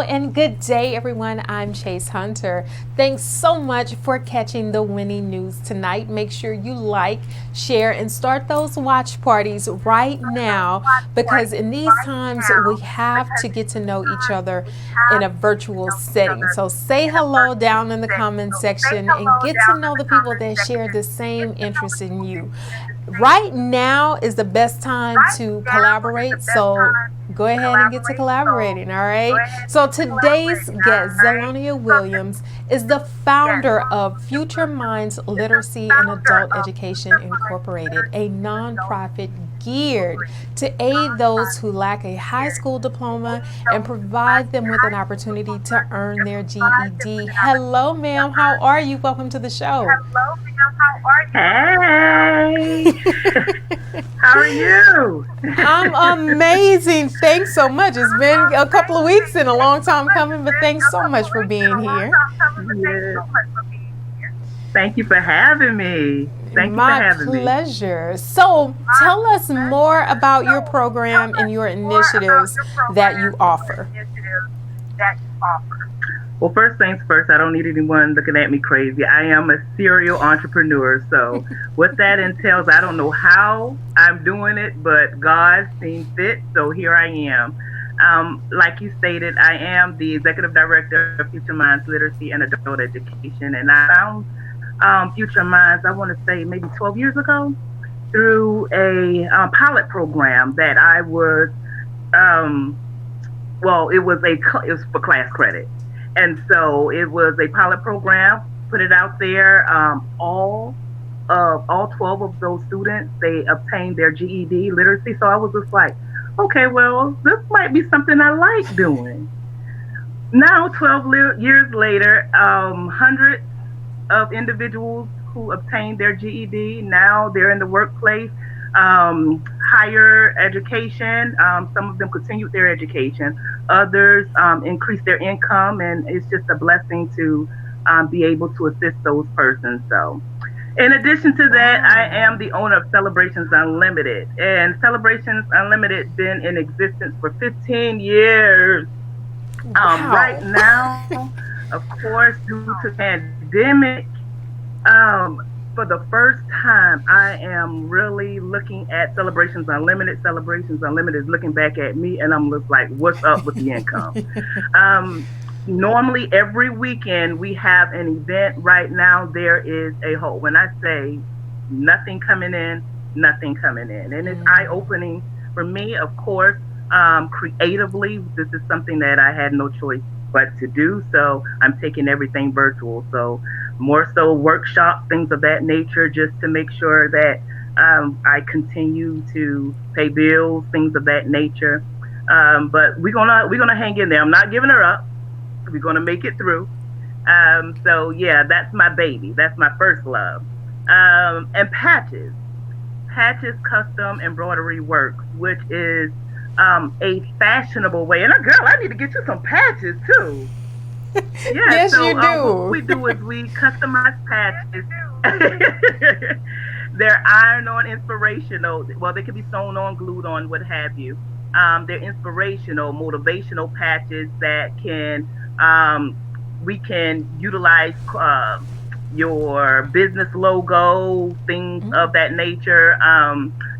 and good day, everyone. I'm Chase Hunter. Thanks so much for catching the winning news tonight. Make sure you like, share, and start those watch parties right now because in these times we have to get to know each other in a virtual setting. So say hello down in the comment section and get to know the people that share the same interest in you. Right now is the best time to collaborate, so go ahead and get to collaborating, all right? So today's guest, Zelonia Williams, is the founder of Future Minds Literacy and Adult Education Incorporated, a nonprofit geared to aid those who lack a high school diploma and provide them with an opportunity to earn their GED. Hello, ma'am. How are you? Welcome to the show. Hey, how are you? I'm amazing. Thanks so much. It's been a couple of weeks and a long time coming, but thanks so much for being here. Yes. Thank you for having me. Thank you for having me. My pleasure. So tell us more about your program and your initiatives that you offer. Well, first things first, I don't need anyone looking at me crazy. I am a serial entrepreneur. So what that entails, I don't know how I'm doing it, but God seemed fit. So here I am. Like you stated, I am the executive director of Future Minds Literacy and Adult Education. And I found Future Minds, I want to say maybe 12 years ago, through a pilot program that I was, it was for class credit. And so it was a pilot program, put it out there. All 12 of those students, they obtained their GED literacy. So I was just like, okay, well, this might be something I like doing. Now, 12 years later, hundreds of individuals who obtained their GED, now they're in the workplace, higher education. Some of them continued their education. Others increased their income, and it's just a blessing to be able to assist those persons. So, in addition to that, I am the owner of Celebrations Unlimited, and Celebrations Unlimited been in existence for 15 years. Wow. Right now, of course, due to the pandemic, for the first time, I am really looking at Celebrations Unlimited. Celebrations Unlimited is looking back at me, and I'm just like, what's up with the income? Normally, every weekend, we have an event. Right now, there is a whole, when I say nothing coming in, nothing coming in. And it's eye-opening for me, of course. Creatively, this is something that I had no choice but to do. So I'm taking everything virtual. So more so workshops, things of that nature, just to make sure that I continue to pay bills, things of that nature. But we're gonna hang in there. I'm not giving her up. We're gonna make it through. So yeah, that's my baby. That's my first love. And Patches Custom Embroidery Works, which is a fashionable way. And girl, I need to get you some patches too. Yeah, Yes, so you do. what we do is we customize patches. They're iron-on inspirational. Well, they can be sewn on, glued on, what have you. They're inspirational, motivational patches that can we can utilize your business logo, things of that nature,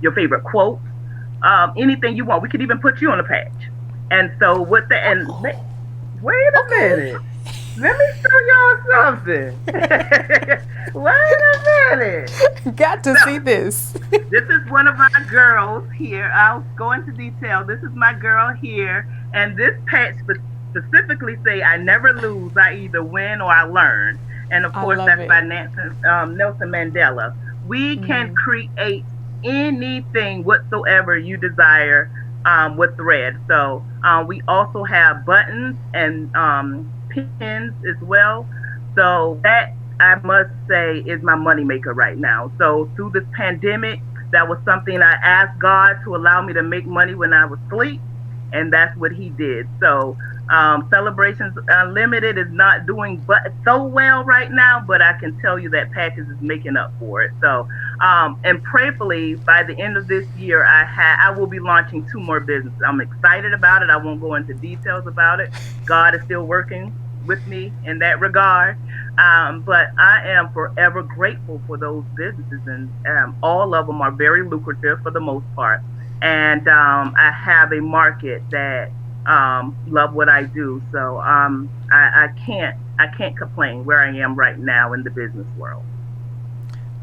your favorite quote. Anything you want. We could even put you on a patch. And so with the wait a minute. Let me show y'all something. Wait a minute. Got to see this. This is one of my girls here. I'll go into detail. This is my girl here. And this patch specifically say, I never lose. I either win or I learn. And of course, that's by Nelson Mandela. We can create anything whatsoever you desire with thread. So we also have buttons and pins as well. So that, I must say, is my moneymaker right now. So through this pandemic, that was something I asked God to allow me to make money when I was asleep, and that's what he did. So Celebrations Unlimited is not doing so well right now, but I can tell you that Patches is making up for it. So And prayerfully, by the end of this year, I will be launching 2 more businesses. I'm excited about it. I won't go into details about it. God is still working with me in that regard. But I am forever grateful for those businesses, and all of them are very lucrative for the most part. And I have a market that love what I do. So I can't complain where I am right now in the business world.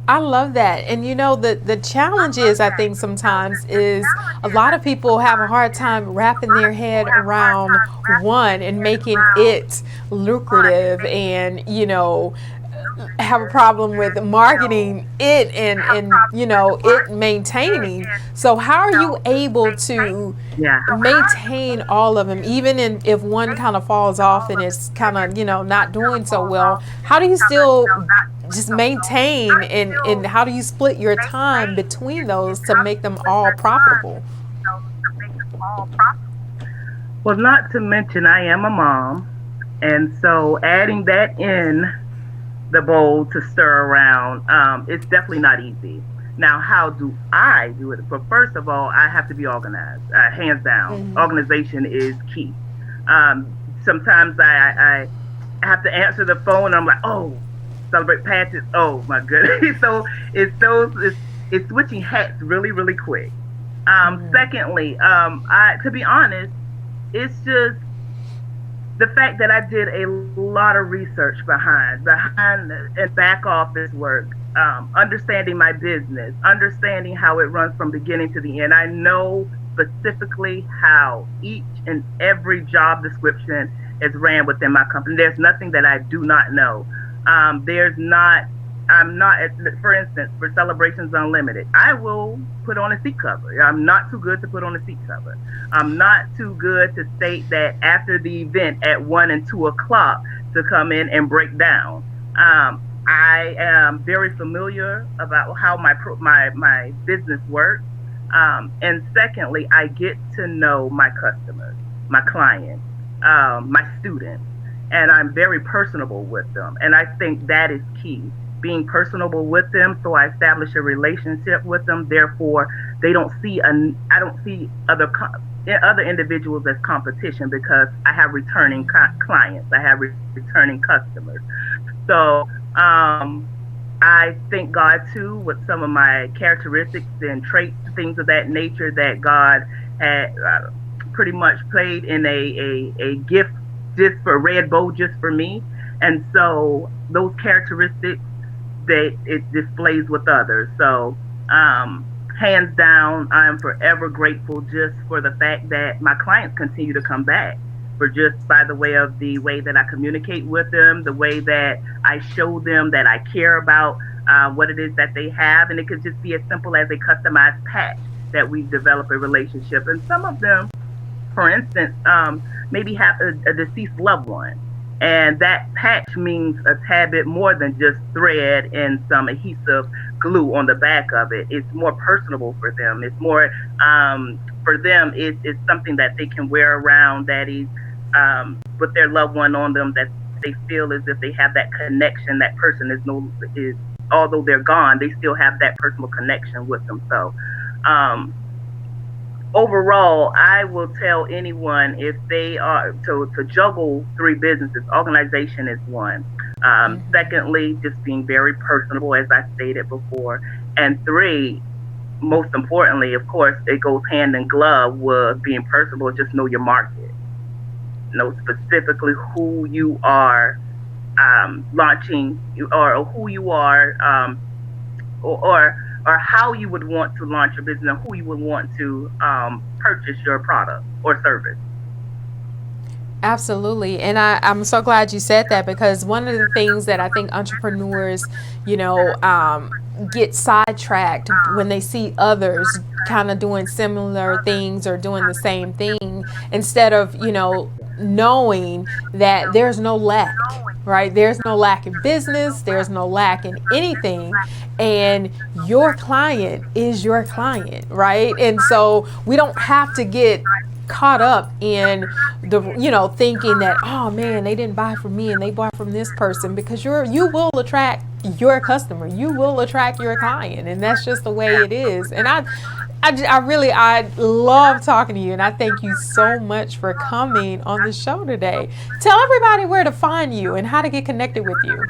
I love that. And you know, the challenge is, I think sometimes, is a lot of people have a hard time wrapping their head around one and making it lucrative, and, you know, have a problem with marketing it, and you know, it maintaining. So how are you able to Yeah. maintain all of them, even if one kind of falls off and it's kind of, you know, not doing so well? How do you still just maintain, and how do you split your time between those to make them all profitable? Well, not to mention, I am a mom, and so adding that in the bowl to stir around, it's definitely not easy. Now, how do I do it? But first of all, I have to be organized, hands down. Organization is key. Sometimes I have to answer the phone, and I'm like, oh, celebrate patches. Oh my goodness. So it's switching hats really, really quick. Secondly, to be honest, it's just the fact that I did a lot of research behind and back office work, understanding my business, understanding how it runs from beginning to the end. I know specifically how each and every job description is ran within my company. There's nothing that I do not know. I'm not, for instance, for Celebrations Unlimited, I will put on a seat cover. I'm not too good to put on a seat cover. I'm not too good to state that after the event at 1 and 2 o'clock to come in and break down. I am very familiar about how my business works. And secondly, I get to know my customers, my clients, my students, and I'm very personable with them. And I think that is key, being personable with them. So I establish a relationship with them. Therefore, I don't see other individuals as competition, because I have returning clients. I have returning customers. So I thank God too, with some of my characteristics and traits, things of that nature, that God had pretty much played in a gift just for Red Bow, just for me. And so those characteristics that it displays with others. So hands down, I'm forever grateful just for the fact that my clients continue to come back, for just by the way of the way that I communicate with them, the way that I show them that I care about what it is that they have. And it could just be as simple as a customized patch that we've developed a relationship. And some of them, for instance, maybe have a deceased loved one. And that patch means a tad bit more than just thread and some adhesive glue on the back of it. It's more personable for them. It's more, for them, it's something that they can wear around, that is with their loved one on them, that they feel as if they have that connection. That person is although they're gone, they still have that personal connection with them. So overall, I will tell anyone, if they are to juggle 3 businesses, organization is one. Secondly, just being very personable, as I stated before. And 3, most importantly, of course, it goes hand in glove with being personable. Just know your market. Know specifically who you are launching, or who you are, or how you would want to launch your business, and who you would want to purchase your product or service. Absolutely. And I'm so glad you said that, because one of the things that I think entrepreneurs, you know, get sidetracked when they see others kind of doing similar things or doing the same thing, instead of, you know, knowing that there's no lack, right? There's no lack in business, there's no lack in anything, and your client is your client, right? And so we don't have to get caught up in the, thinking that, oh man, they didn't buy from me and they bought from this person, because you will attract your customer, you will attract your client, and that's just the way it is. And I love talking to you, and I thank you so much for coming on the show today. Tell everybody where to find you and how to get connected with you.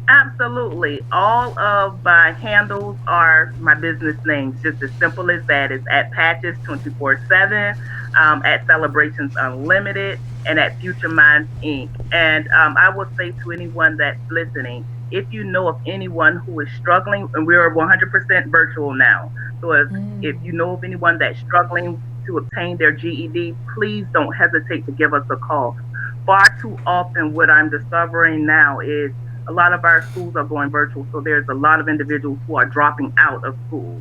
Absolutely. All of my handles are my business names, just as simple as that. It's at Patches 24/7, at Celebrations Unlimited, and at Future Minds Inc. And I will say to anyone that's listening, if you know of anyone who is struggling, and we're 100% virtual now, so if you know of anyone that's struggling to obtain their GED, please don't hesitate to give us a call. Far too often, what I'm discovering now is a lot of our schools are going virtual, so there's a lot of individuals who are dropping out of school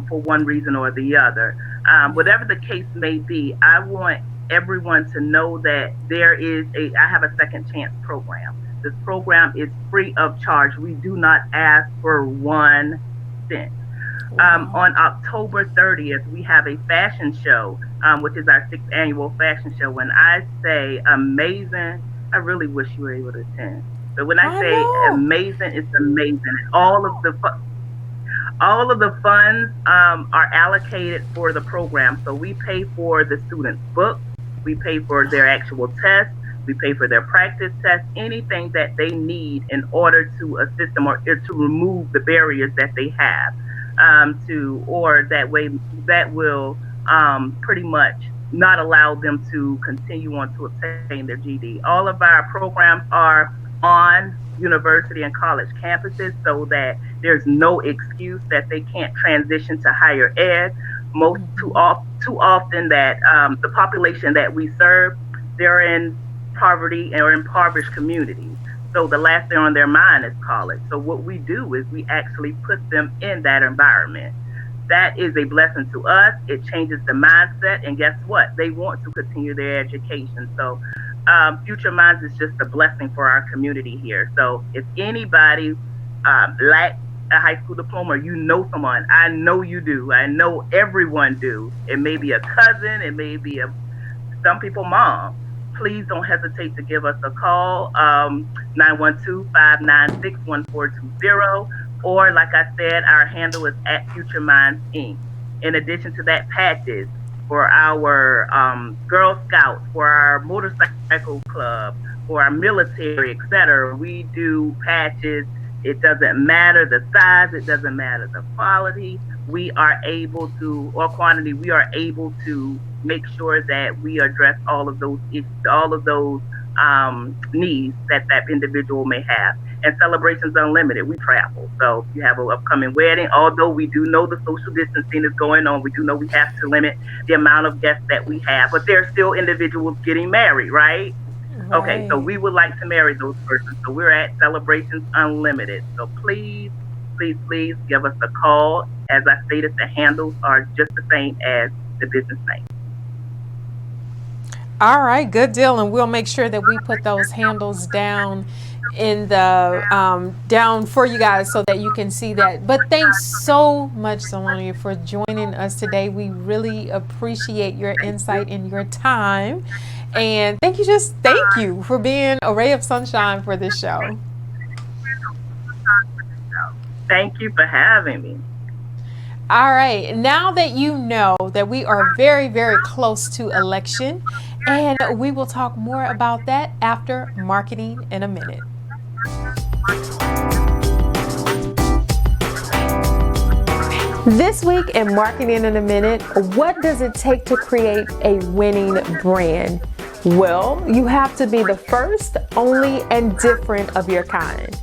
for one reason or the other. Whatever the case may be, I want everyone to know that I have a second chance program. This program is free of charge. We do not ask for 1 cent. On October 30th, we have a fashion show, which is our 6th annual fashion show. When I say amazing, I really wish you were able to attend. But when I say amazing, it's amazing. All of the funds are allocated for the program. So we pay for the students' books, we pay for their actual tests, we pay for their practice tests, anything that they need in order to assist them or to remove the barriers that they have, that will pretty much not allow them to continue on to obtain their GED. All of our programs are on university and college campuses, so that there's no excuse that they can't transition to higher ed. Too often that the population that we serve, they're in poverty or impoverished communities. So the last thing on their mind is college. So what we do is we actually put them in that environment. That is a blessing to us. It changes the mindset, and guess what? They want to continue their education. So Future Minds is just a blessing for our community here. So if anybody lacks a high school diploma, or you know someone, I know you do, I know everyone do. It may be a cousin, it may be some people mom. Please don't hesitate to give us a call, 912-596-1420. Or like I said, our handle is at Future Minds Inc. In addition to that, patches for our Girl Scouts, for our motorcycle club, for our military, etc. We do patches. It doesn't matter the size, it doesn't matter the quality. We are able to, or quantity, we are able to make sure that we address all of those needs that that individual may have. And Celebrations Unlimited, we travel. So if you have an upcoming wedding, although we do know the social distancing is going on, we do know we have to limit the amount of guests that we have, but there are still individuals getting married, right? Okay, so we would like to marry those persons. So we're at Celebrations Unlimited. So please, please, please give us a call. As I stated, the handles are just the same as the business name. All right, good deal. And we'll make sure that we put those handles down in the down for you guys so that you can see that. But thanks so much, Salonia, for joining us today. We really appreciate your insight and your time. And thank you for being a ray of sunshine for this show. Thank you for having me. All right, now that you know that we are very, very close to election, and we will talk more about that after Marketing in a Minute. This week in Marketing in a Minute, what does it take to create a winning brand? Well, you have to be the first, only, and different of your kind.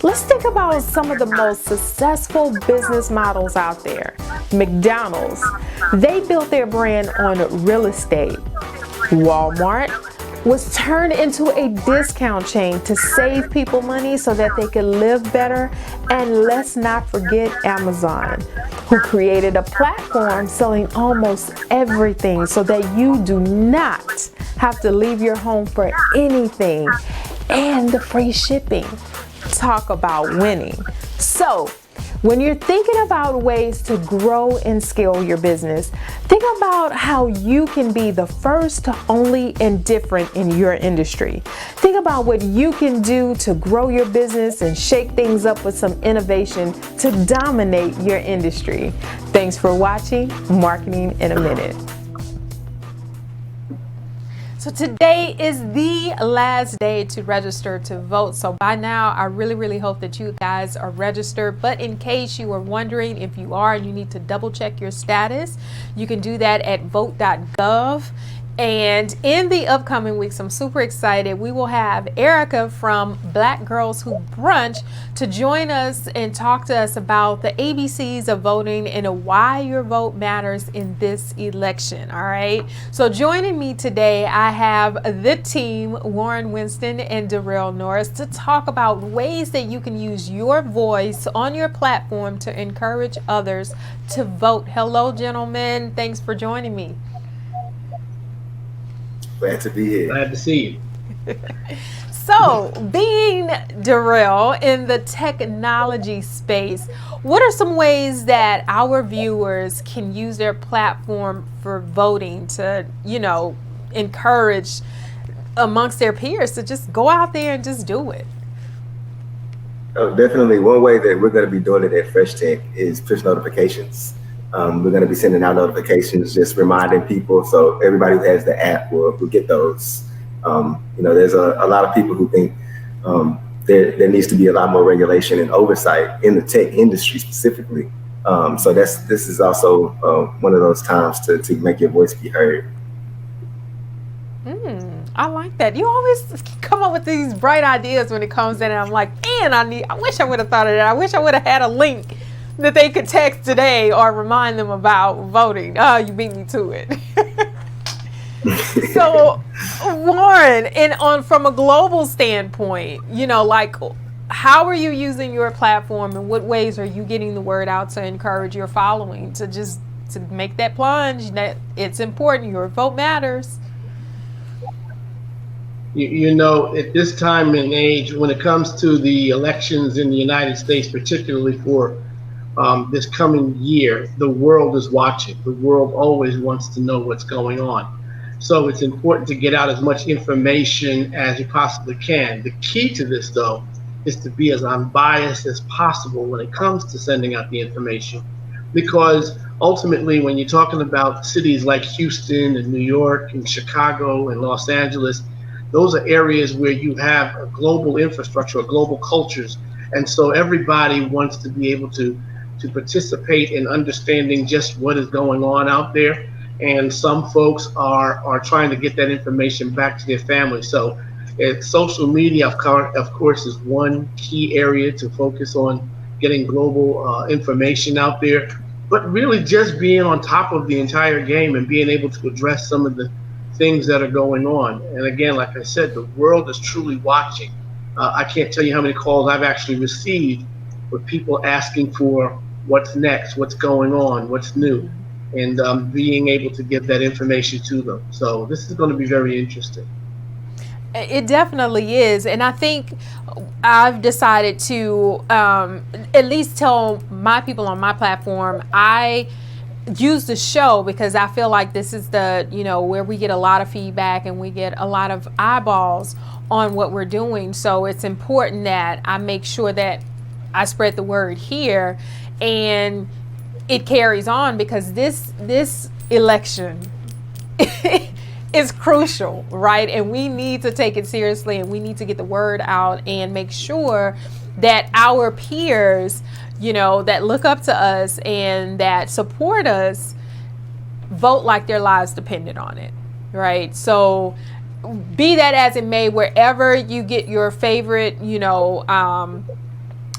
Let's think about some of the most successful business models out there. McDonald's, they built their brand on real estate. Walmart was turned into a discount chain to save people money so that they could live better. And let's not forget Amazon, who created a platform selling almost everything so that you do not have to leave your home for anything, and the free shipping. Talk about winning. So When you're thinking about ways to grow and scale your business, think about how you can be the first, only, and different in your industry. Think about what you can do to grow your business and shake things up with some innovation to dominate your industry. Thanks for watching Marketing in a Minute. So today is the last day to register to vote. So by now, I really hope that you guys are registered. But in case you are wondering if you are and you need to double check your status, you can do that at vote.gov. And in the upcoming weeks, I'm super excited. We will have Erica from Black Girls Who Brunch to join us and talk to us about the ABCs of voting and why your vote matters in this election. All right. So joining me today, I have the team, Warren Winston and Darrell Norris, to talk about ways that you can use your voice on your platform to encourage others to vote. Hello, gentlemen. Thanks for joining me. Glad to be here. Glad to see you. So, being Darrell in the technology space, what are some ways that our viewers can use their platform for voting to, encourage amongst their peers to just go out there and just do it? Oh, definitely. One way that we're going to be doing it at Fresh Tech is push notifications. We're going to be sending out notifications, just reminding people, so everybody who has the app will get those. There's a lot of people who think there needs to be a lot more regulation and oversight in the tech industry specifically. So this is also one of those times to make your voice be heard. I like that. You always come up with these bright ideas when it comes in, and I'm like, man, I wish I would have thought of that. I wish I would have had a link that they could text today or remind them about voting. Oh, you beat me to it. So, Warren, from a global standpoint, how are you using your platform, and what ways are you getting the word out to encourage your following to make that plunge? That it's important. Your vote matters. At this time and age, when it comes to the elections in the United States, particularly for this coming year, the world is watching. The world always wants to know what's going on. So it's important to get out as much information as you possibly can. The key to this, though, is to be as unbiased as possible when it comes to sending out the information. Because ultimately, when you're talking about cities like Houston and New York and Chicago and Los Angeles, those are areas where you have a global infrastructure or global cultures. And so everybody wants to be able to participate in understanding just what is going on out there. And some folks are trying to get that information back to their families. So social media, of course, is one key area to focus on getting global information out there. But really just being on top of the entire game and being able to address some of the things that are going on. And again, like I said, the world is truly watching. I can't tell you how many calls I've actually received with people asking for what's next, what's going on, what's new, and being able to get that information to them. So this is going to be very interesting. It definitely is. And I think I've decided to at least tell my people on my platform, I use the show because I feel like this is the, where we get a lot of feedback and we get a lot of eyeballs on what we're doing. So it's important that I make sure that I spread the word here and it carries on, because this election is crucial, right? And we need to take it seriously, and we need to get the word out and make sure that our peers, that look up to us and that support us, vote like their lives depended on it, right? So be that as it may, wherever you get your favorite,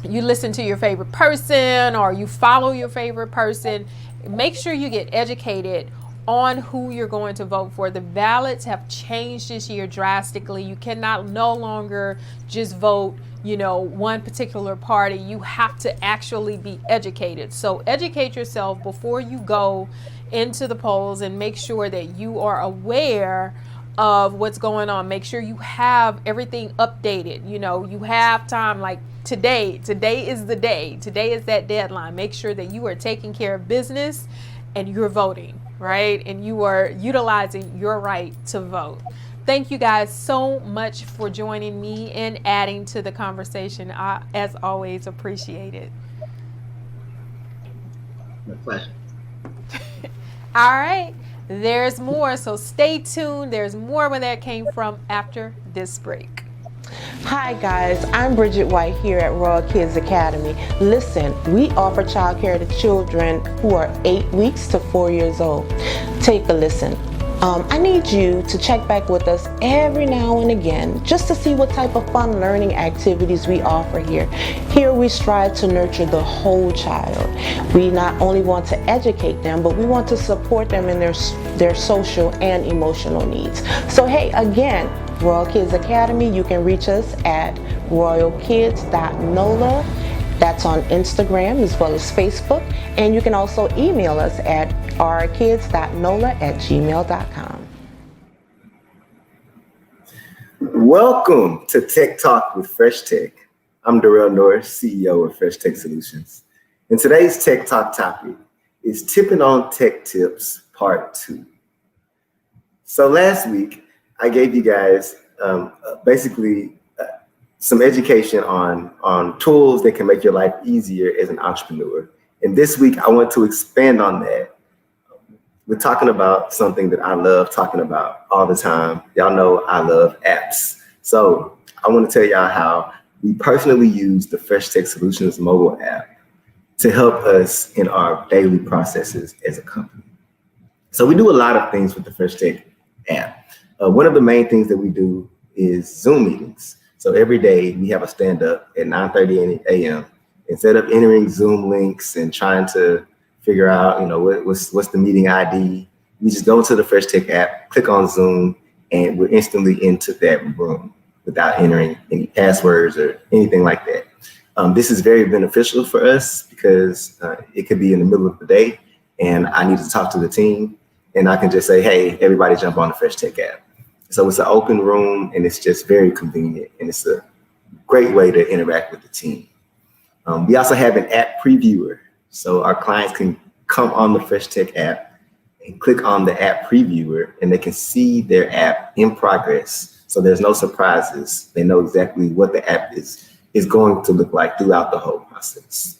you listen to your favorite person or you follow your favorite person, make sure you get educated on who you're going to vote for. The ballots have changed this year drastically. You cannot no longer just vote, one particular party. You have to actually be educated. So educate yourself before you go into the polls and make sure that you are aware of what's going on. Make sure you have everything updated. You have time, like today is the day. Today is that deadline. Make sure that you are taking care of business and you're voting, right? And you are utilizing your right to vote. Thank you guys so much for joining me and adding to the conversation. I, as always, appreciate it. My pleasure. All right, there's more, so stay tuned. There's more where that came from after this break. Hi guys, I'm Bridget White here at Royal Kids Academy. Listen, we offer childcare to children who are 8 weeks to 4 years old. Take a listen. I need you to check back with us every now and again just to see what type of fun learning activities we offer here. Here we strive to nurture the whole child. We not only want to educate them, but we want to support them in their social and emotional needs. So hey, again, Royal Kids Academy, you can reach us at royalkids.nola. That's on Instagram as well as Facebook. And you can also email us at rkids.nola@gmail.com. Welcome to Tech Talk with Fresh Tech. I'm Darrell Norris, CEO of Fresh Tech Solutions. And today's Tech Talk topic is Tipping on Tech Tips Part 2. So last week, I gave you guys basically some education on tools that can make your life easier as an entrepreneur. And this week, I want to expand on that. We're talking about something that I love talking about all the time. Y'all know I love apps. So I want to tell y'all how we personally use the Fresh Tech Solutions mobile app to help us in our daily processes as a company. So we do a lot of things with the Fresh Tech app. One of the main things that we do is Zoom meetings. So every day we have a stand up at 9:30 a.m. Instead of entering Zoom links and trying to figure out, what's the meeting ID, we just go to the Fresh Tech app, click on Zoom, and we're instantly into that room without entering any passwords or anything like that. This is very beneficial for us because it could be in the middle of the day and I need to talk to the team and I can just say, hey, everybody jump on the Fresh Tech app. So it's an open room and it's just very convenient and it's a great way to interact with the team. We also have an app previewer. So our clients can come on the Fresh Tech app and click on the app previewer and they can see their app in progress. So there's no surprises. They know exactly what the app is going to look like throughout the whole process.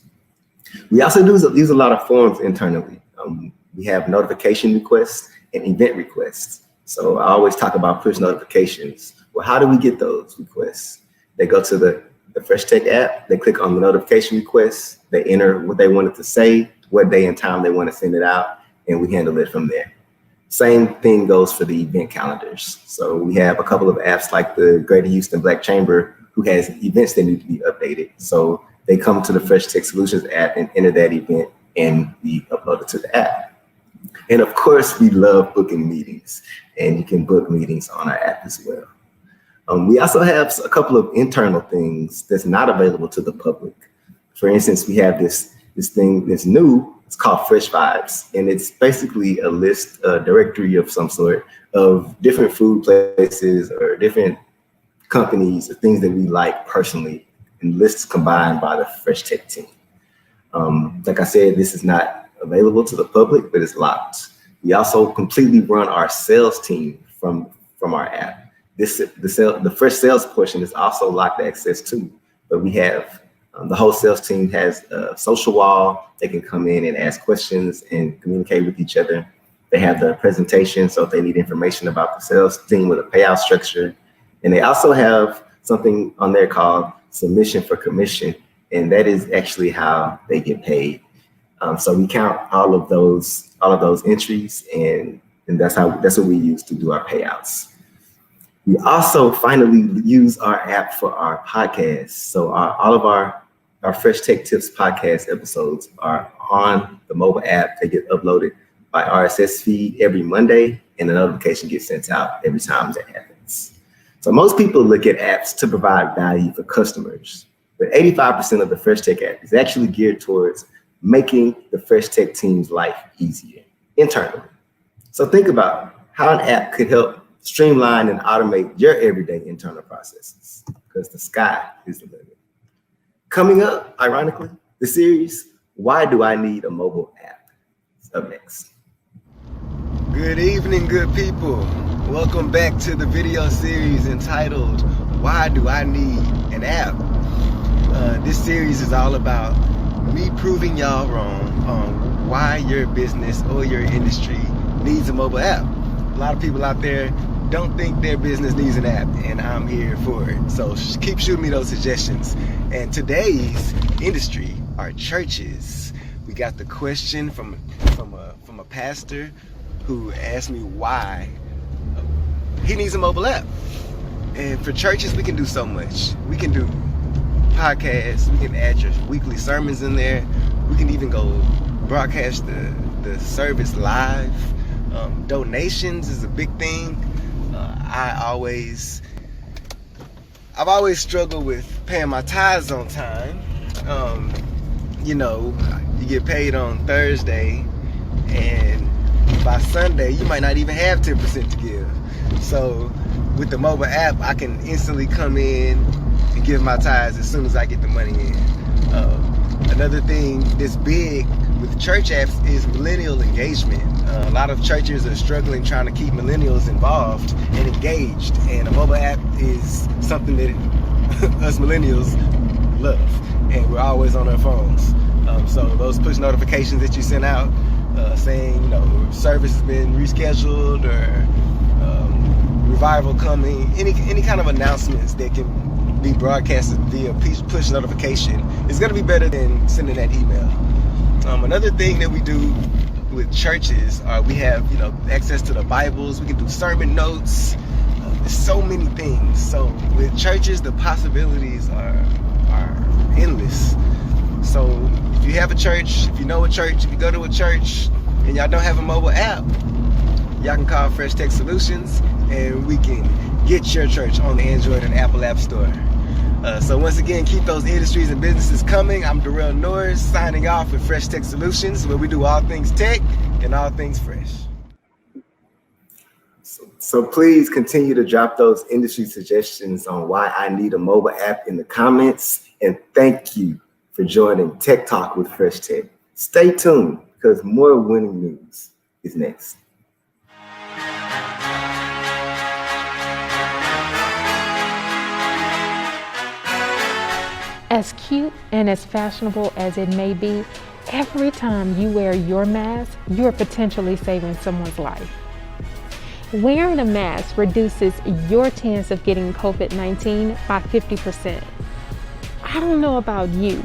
We also use a lot of forms internally. We have notification requests and event requests. So I always talk about push notifications. Well, how do we get those requests? They go to the Fresh Tech app, they click on the notification requests, they enter what they wanted to say, what day and time they want to send it out, and we handle it from there. Same thing goes for the event calendars. So we have a couple of apps like the Greater Houston Black Chamber who has events that need to be updated. So they come to the Fresh Tech Solutions app and enter that event and we upload it to the app. And of course, we love booking meetings and you can book meetings on our app as well. We also have a couple of internal things that's not available to the public. For instance, we have this thing that's new. It's called Fresh Vibes, and it's basically a list, a directory of some sort of different food places or different companies or things that we like personally, and lists combined by the Fresh Tech team. Like I said, this is not available to the public, but it's locked. We also completely run our sales team from our app. The Fresh Sales portion is also locked access too, but we have the whole sales team has a social wall. They can come in and ask questions and communicate with each other. They have the presentation, so if they need information about the sales team with a payout structure. And they also have something on there called submission for commission, and that is actually how they get paid. So we count all of those entries, and that's what we use to do our payouts. We also finally use our app for our podcasts. So all of our Fresh Tech Tips podcast episodes are on the mobile app. They get uploaded by RSS feed every Monday, and the notification gets sent out every time that happens. So most people look at apps to provide value for customers, but 85% of the Fresh Tech app is actually geared towards making the Fresh Tech team's life easier internally. So think about how an app could help streamline and automate your everyday internal processes, because the sky is the limit. Coming up, ironically, the series, Why Do I Need a Mobile App? It's up next. Good evening, good people. Welcome back to the video series entitled, Why Do I Need an App? This series is all about me proving y'all wrong on why your business or your industry needs a mobile app. A lot of people out there don't think their business needs an app, and I'm here for it. So keep shooting me those suggestions. And today's industry are churches. We got the question from a pastor who asked me why he needs a mobile app. And for churches, we can do so much. We can do podcasts, we can add your weekly sermons in there. We can even go broadcast the service live. Donations is a big thing. I've always struggled with paying my tithes on time. You get paid on Thursday, and by Sunday you might not even have 10% to give. So with the mobile app, I can instantly come in and give my tithes as soon as I get the money in. Another thing that's big with church apps is millennial engagement. A lot of churches are struggling trying to keep millennials involved and engaged, and a mobile app is something that us millennials love, and we're always on our phones. So those push notifications that you send out saying, service has been rescheduled or revival coming, any kind of announcements that can be broadcasted via push notification is going to be better than sending that email. Another thing that we do with churches, we have access to the Bibles. We can do sermon notes. There's so many things. So with churches, the possibilities are endless. So if you have a church, if you know a church, if you go to a church and y'all don't have a mobile app, y'all can call Fresh Tech Solutions and we can get your church on the Android and Apple App Store. So once again, keep those industries and businesses coming. I'm Darrell Norris signing off with Fresh Tech Solutions, where we do all things tech and all things fresh. So please continue to drop those industry suggestions on why I need a mobile app in the comments. And thank you for joining Tech Talk with Fresh Tech. Stay tuned because more winning news is next. As cute and as fashionable as it may be, every time you wear your mask, you're potentially saving someone's life. Wearing a mask reduces your chance of getting COVID-19 by 50%. I don't know about you,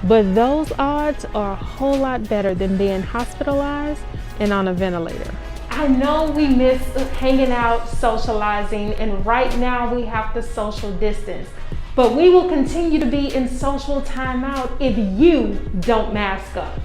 but those odds are a whole lot better than being hospitalized and on a ventilator. I know we miss hanging out, socializing, and right now we have to social distance. But we will continue to be in social timeout if you don't mask up.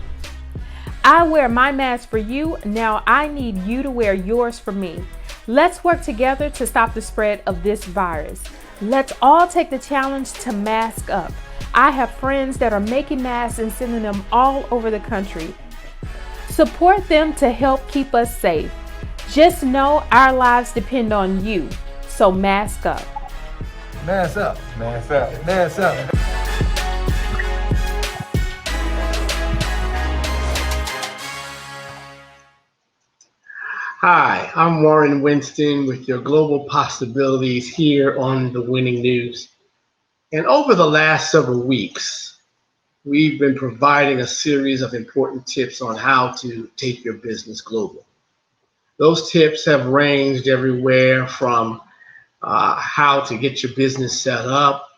I wear my mask for you, now I need you to wear yours for me. Let's work together to stop the spread of this virus. Let's all take the challenge to mask up. I have friends that are making masks and sending them all over the country. Support them to help keep us safe. Just know our lives depend on you, so mask up. Mask up. Mask up. Mask up. Hi, I'm Warren Winston with your Global Possibilities here on The Winning News. And over the last several weeks, we've been providing a series of important tips on how to take your business global. Those tips have ranged everywhere from how to get your business set up,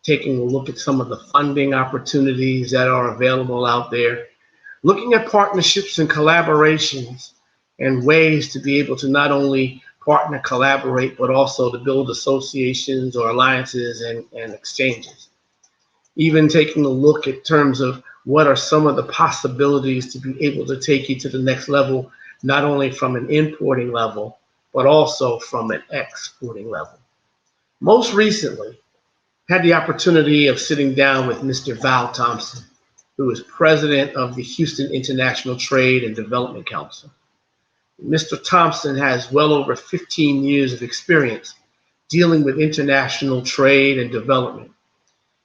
taking a look at some of the funding opportunities that are available out there, looking at partnerships and collaborations and ways to be able to not only partner, collaborate, but also to build associations or alliances and exchanges. Even taking a look at terms of what are some of the possibilities to be able to take you to the next level, not only from an importing level, but also from an exporting level. Most recently, had the opportunity of sitting down with Mr. Val Thompson, who is president of the Houston International Trade and Development Council. Mr. Thompson has well over 15 years of experience dealing with international trade and development.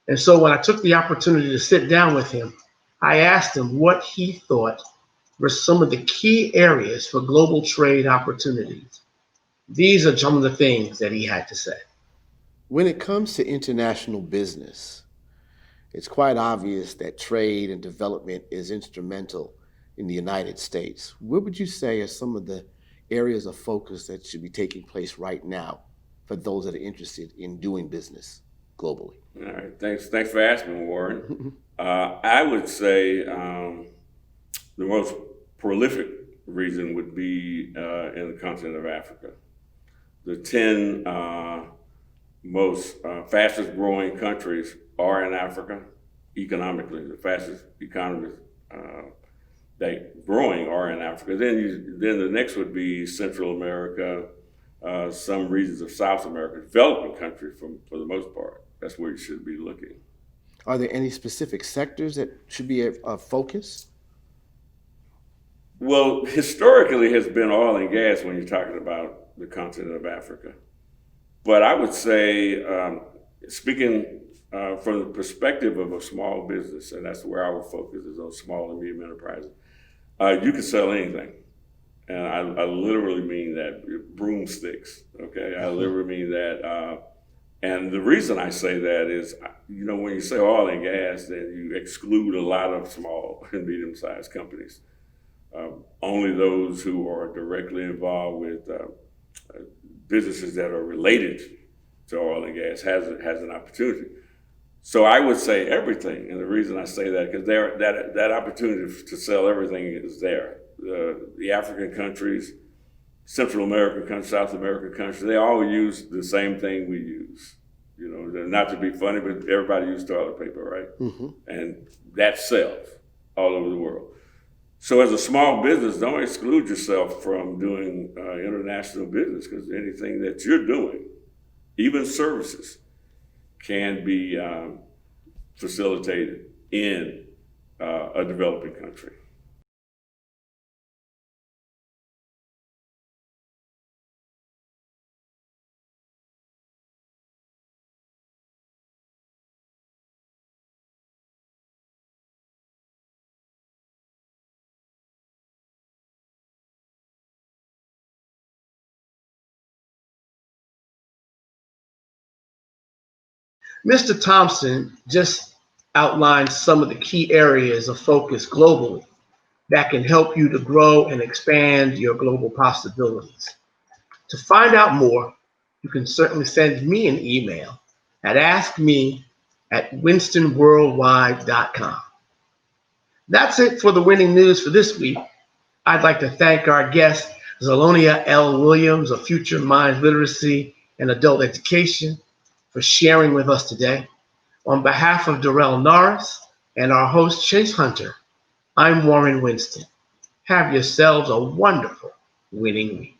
And so when I took the opportunity to sit down with him, I asked him what he thought were some of the key areas for global trade opportunities. These are some of the things that he had to say. When it comes to international business, it's quite obvious that trade and development is instrumental in the United States. What would you say are some of the areas of focus that should be taking place right now for those that are interested in doing business globally? All right, thanks for asking, Warren. I would say the most prolific region would be in the continent of Africa. The 10 most fastest growing countries are in Africa economically. The fastest economies that growing are in Africa. Then the next would be Central America, some regions of South America, developing countries for the most part. That's where you should be looking. Are there any specific sectors that should be a focus? Well, historically has been oil and gas when you're talking about the continent of Africa. But I would say, speaking from the perspective of a small business, and that's where our focus is on small and medium enterprises, you can sell anything. And I literally mean that, broomsticks, okay? I literally mean that. And the reason I say that is, when you say oil and gas, then you exclude a lot of small and medium-sized companies. Only those who are directly involved with businesses that are related to oil and gas has an opportunity. So I would say everything, and the reason I say that because that opportunity to sell everything is there. The African countries, Central American countries, South American countries, they all use the same thing we use. Not to be funny, but everybody uses toilet paper, right? Mm-hmm. And that sells all over the world. So as a small business, don't exclude yourself from doing international business, because anything that you're doing, even services, can be facilitated in a developing country. Mr. Thompson just outlined some of the key areas of focus globally that can help you to grow and expand your global possibilities. To find out more, you can certainly send me an email at askme@winstonworldwide.com. That's it for the winning news for this week. I'd like to thank our guest, Zelonia L. Williams of Future Minds Literacy and Adult Education, for sharing with us today. On behalf of Darrell Norris and our host, Chase Hunter, I'm Warren Winston. Have yourselves a wonderful winning week.